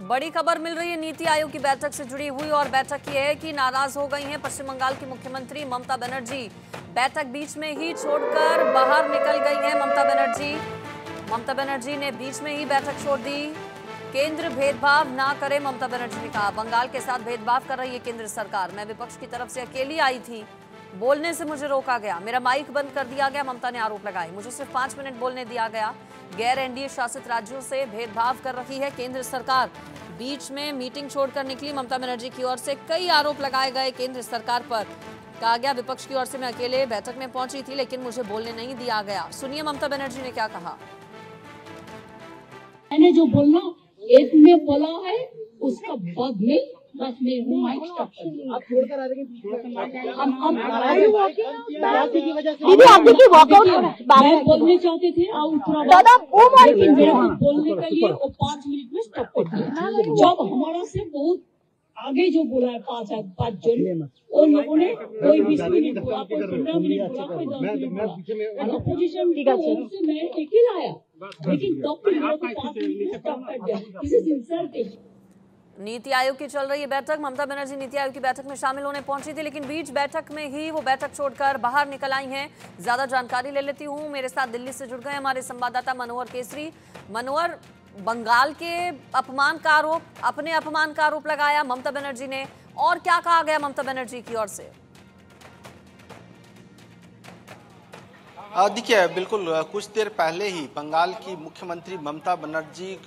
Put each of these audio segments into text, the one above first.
बड़ी खबर मिल रही है नीति आयोग की बैठक से जुड़ी हुई और बैठक ये है कि नाराज हो गई हैं पश्चिम बंगाल की मुख्यमंत्री ममता बनर्जी। बैठक बीच में ही छोड़कर बाहर निकल गई हैं ममता बनर्जी ने बीच में ही बैठक छोड़ दी। केंद्र भेदभाव ना करे, ममता बनर्जी ने कहा। बंगाल के साथ भेदभाव कर रही है केंद्र सरकार। मैं विपक्ष की तरफ से अकेली आई थी, बोलने से मुझे रोका गया, मेरा माइक बंद कर दिया गया, ममता ने आरोप लगाए। मुझे सिर्फ 5 मिनट बोलने दिया गया। गैर एनडीए शासित राज्यों से भेदभाव कर रही है केंद्र सरकार। बीच में मीटिंग छोड़कर निकली ममता बनर्जी की ओर से कई आरोप लगाए गए केंद्र सरकार पर। कहा गया विपक्ष की ओर से मैं अकेले बैठक में पहुंची थी लेकिन मुझे बोलने नहीं दिया गया। सुनिए ममता बनर्जी ने क्या कहा। मैंने जो बोलना एक में बोला है उसका बाद में बस मैं माइक स्टॉप कर दिया। आप छोड़कर आ रहे हैं की वजह से दीदी आप देखिए वॉकआउट मैं बोलने चाहते थे दादा लेकिन मेरे को बोलने के लिए वो 5 मिनट में स्टॉप कर दिया। जब हमारा से बहुत आगे जो बोला है 5 जन उन लोगों ने कोई 20 मिनट बोला, कोई 15 मिनट बोला, कोई 10 मिनट बोला। अपोजिशन से मैं अकेला आया लेकिन तब भी मेरे को 5 मिनट में स्टॉप कर दिया। This is insulting. NITI Aayog की चल रही है बैठक। ममता बनर्जी नीति आयोग की बैठक में शामिल होने पहुंची थी लेकिन बीच बैठक में ही वो बैठक छोड़कर बाहर निकल आई हैं। ज्यादा जानकारी ले लेती हूँ। मेरे साथ दिल्ली से जुड़ गए हमारे संवाददाता मनोहर केसरी। मनोहर, बंगाल के अपने अपमान का आरोप लगाया ममता बनर्जी ने, और क्या कहा गया ममता बनर्जी की ओर से? देखिए, बिल्कुल कुछ देर पहले ही बंगाल की मुख्यमंत्री ममता बनर्जी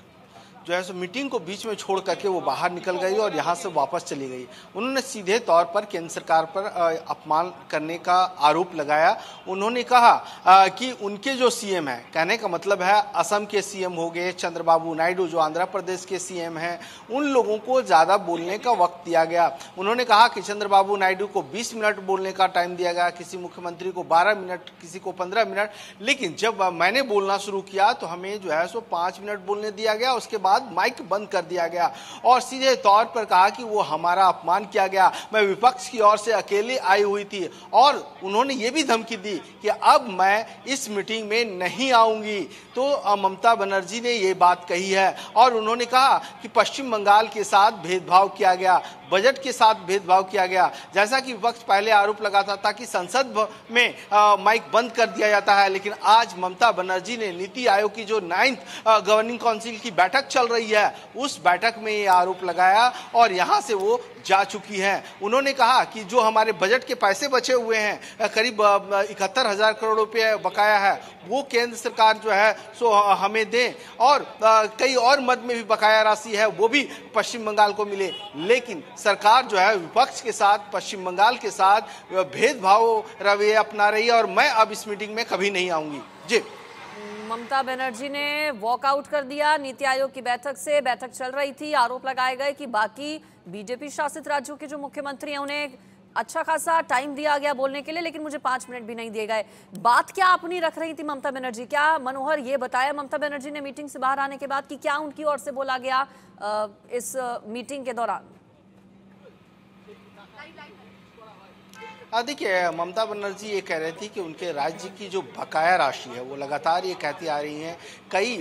जो है सो मीटिंग को बीच में छोड़ करके वो बाहर निकल गई और यहाँ से वापस चली गई। उन्होंने सीधे तौर पर केंद्र सरकार पर अपमान करने का आरोप लगाया। उन्होंने कहा कि उनके जो सीएम हैं, कहने का मतलब है असम के सीएम हो गए चंद्रबाबू नायडू जो आंध्र प्रदेश के सीएम हैं, उन लोगों को ज़्यादा बोलने का वक्त दिया गया। उन्होंने कहा कि चंद्रबाबू नायडू को 20 मिनट बोलने का टाइम दिया गया, किसी मुख्यमंत्री को 12 मिनट, किसी को 15 मिनट, लेकिन जब मैंने बोलना शुरू किया तो हमें जो है सो 5 मिनट बोलने दिया गया। उसके बाद माइक बंद कर दिया गया और सीधे तौर पर कहा कि वो हमारा अपमान किया गया। मैं विपक्ष की ओर से अकेले आई हुई थी और उन्होंने ये भी धमकी दी कि अब मैं इस मीटिंग में नहीं आऊंगी। तो ममता बनर्जी ने ये बात कही है और उन्होंने कहा कि पश्चिम बंगाल के साथ भेदभाव किया गया, बजट के साथ भेदभाव किया गया। जैसा कि विपक्ष पहले आरोप लगाता था कि संसद में माइक बंद कर दिया जाता है, लेकिन आज ममता बनर्जी ने नीति आयोग की जो 9th गवर्निंग काउंसिल की बैठक चल रही है उस बैठक में ये आरोप लगाया और यहां से वो जा चुकी हैं। उन्होंने कहा कि जो हमारे बजट के पैसे बचे हुए हैं, करीब 71,000 करोड़ रुपए बकाया है, वो केंद्र सरकार जो है सो हमें दें और कई और मद में भी बकाया राशि है वो भी पश्चिम बंगाल को मिले। लेकिन सरकार जो है विपक्ष के साथ, पश्चिम बंगाल के साथ भेदभाव रवैया अपना रही है और मैं अब इस मीटिंग में कभी नहीं आऊंगी। जी, ममता बनर्जी ने वॉकआउट कर दिया नीति आयोग की बैठक से। बैठक चल रही थी, आरोप लगाए गए कि बाकी बीजेपी शासित राज्यों के जो मुख्यमंत्री हैं उन्हें अच्छा खासा टाइम दिया गया बोलने के लिए, लेकिन मुझे 5 मिनट भी नहीं दिए गए। बात क्या अपनी रख रही थी ममता बनर्जी? क्या मनोहर ये बताया ममता बनर्जी ने मीटिंग से बाहर आने के बाद कि क्या उनकी ओर से बोला गया इस मीटिंग के दौरान? देखिए, ममता बनर्जी ये कह रही थी कि उनके राज्य की जो बकाया राशि है वो लगातार ये कहती आ रही हैं, कई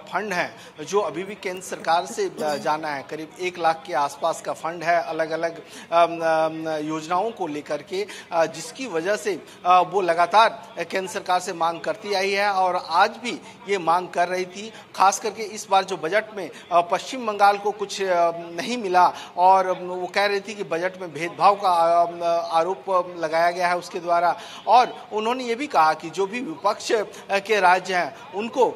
फंड हैं जो अभी भी केंद्र सरकार से जाना है। करीब 1 लाख के आसपास का फंड है अलग अलग योजनाओं को लेकर के, जिसकी वजह से वो लगातार केंद्र सरकार से मांग करती आई है और आज भी ये मांग कर रही थी। खास करके इस बार जो बजट में पश्चिम बंगाल को कुछ नहीं मिला और वो कह रही थी कि बजट में भेदभाव का आरोप लगाया गया है उसके द्वारा। और उन्होंने ये भी कहा कि जो भी विपक्ष के राज्य हैं उनको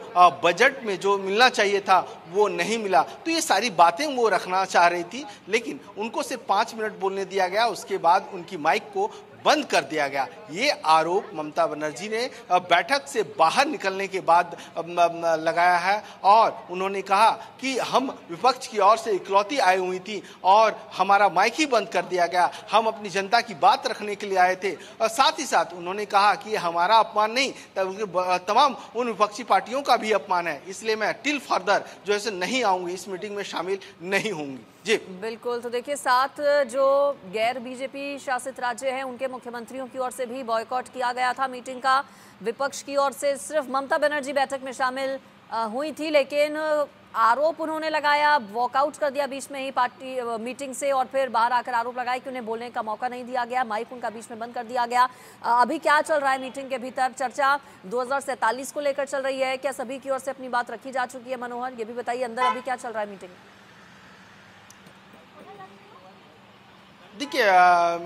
बजट में जो मिलना चाहिए था वो नहीं मिला। तो ये सारी बातें वो रखना चाह रही थी, लेकिन उनको सिर्फ 5 मिनट बोलने दिया गया, उसके बाद उनकी माइक को बंद कर दिया गया। ये आरोप ममता बनर्जी ने बैठक से बाहर निकलने के बाद लगाया है और उन्होंने कहा कि हम विपक्ष की ओर से इकलौती आई हुई थी और हमारा माइक ही बंद कर दिया गया। हम अपनी जनता की बात रखने के लिए आए थे। और साथ ही साथ उन्होंने कहा कि हमारा अपमान नहीं, तमाम उन विपक्षी पार्टियों का भी अपमान है, इसलिए मैं टिल फर्दर जो है नहीं आऊंगी, इस मीटिंग में शामिल नहीं होंगी। जी बिल्कुल। तो देखिए, 7 जो गैर बीजेपी शासित राज्य हैं उनके मुख्यमंत्रियों की ओर से भी बॉयकॉट किया गया था मीटिंग का। विपक्ष की ओर से सिर्फ ममता बनर्जी बैठक में शामिल हुई थी, लेकिन आरोप उन्होंने लगाया, वॉकआउट कर दिया बीच में ही पार्टी मीटिंग से, और फिर बाहर आकर आरोप लगाया कि उन्हें बोलने का मौका नहीं दिया गया, माइक उनका बीच में बंद कर दिया गया। अभी क्या चल रहा है मीटिंग के भीतर? चर्चा 2047 को लेकर चल रही है, क्या सभी की ओर से अपनी बात रखी जा चुकी है? मनोहर, ये भी बताइए, अंदर अभी क्या चल रहा है मीटिंग? देखिए,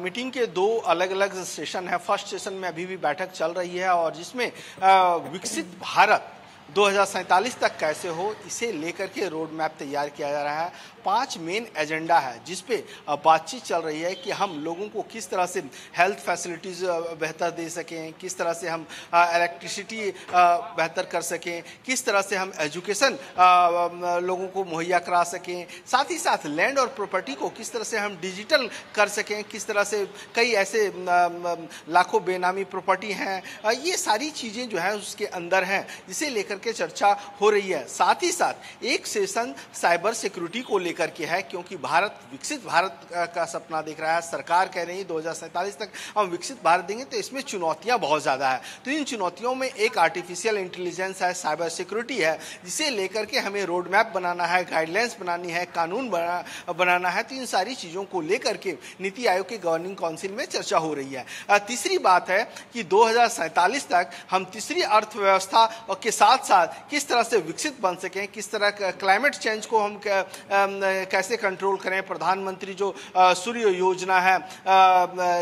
मीटिंग के दो अलग अलग सेशन है। फर्स्ट सेशन में अभी भी बैठक चल रही है और जिसमें विकसित भारत 2047 तक कैसे हो, इसे लेकर के रोड मैप तैयार किया जा रहा है। 5 मेन एजेंडा है जिस पे बातचीत चल रही है कि हम लोगों को किस तरह से हेल्थ फैसिलिटीज़ बेहतर दे सकें, किस तरह से हम इलेक्ट्रिसिटी बेहतर कर सकें, किस तरह से हम एजुकेशन लोगों को मुहैया करा सकें, साथ ही साथ लैंड और प्रॉपर्टी को किस तरह से हम डिजिटल कर सकें, किस तरह से कई ऐसे लाखों बेनामी प्रॉपर्टी हैं, ये सारी चीज़ें जो है उसके अंदर हैं, जिसे लेकर के चर्चा हो रही है। साथ ही साथ एक सेशन साइबर सिक्योरिटी को लेकर के है, क्योंकि भारत विकसित भारत का सपना देख रहा है। सरकार कह रही है 2047 तक हम विकसित भारत देंगे, तो इसमें चुनौतियां बहुत ज़्यादा है। तो इन चुनौतियों में एक आर्टिफिशियल इंटेलिजेंस है, साइबर सिक्योरिटी है, जिसे लेकर के हमें रोड मैप बनाना है, गाइडलाइंस बनानी है, कानून बनाना है। तो इन सारी चीज़ों को लेकर के नीति आयोग के गवर्निंग काउंसिल में चर्चा हो रही है। तीसरी बात है कि 2047 तक हम तीसरी अर्थव्यवस्था के साथ साथ किस तरह से विकसित बन सकें, किस तरह क्लाइमेट चेंज को हम कैसे कंट्रोल करें। प्रधानमंत्री जो सूर्य योजना है,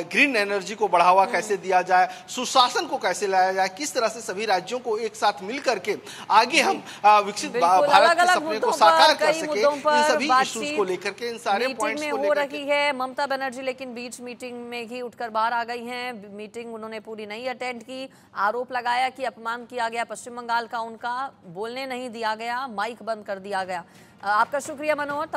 ग्रीन एनर्जी को बढ़ावा कैसे दिया जाए, सुशासन को कैसे लाया जाए, किस तरह से सभी राज्यों को एक साथ मिल करके आगे हम विकसित भारत के सपने को साकार कर सके। इन सभी इश्यूज को लेकर के, इन सारे पॉइंट्स को लेकर रही है ममता बनर्जी, लेकिन बीच मीटिंग में ही उठकर बाहर आ गई हैं। मीटिंग उन्होंने पूरी नहीं अटेंड की। आरोप लगाया कि अपमान किया गया पश्चिम बंगाल का, उनका बोलने नहीं दिया गया, माइक बंद कर दिया गया। आपका शुक्रिया मनोहर।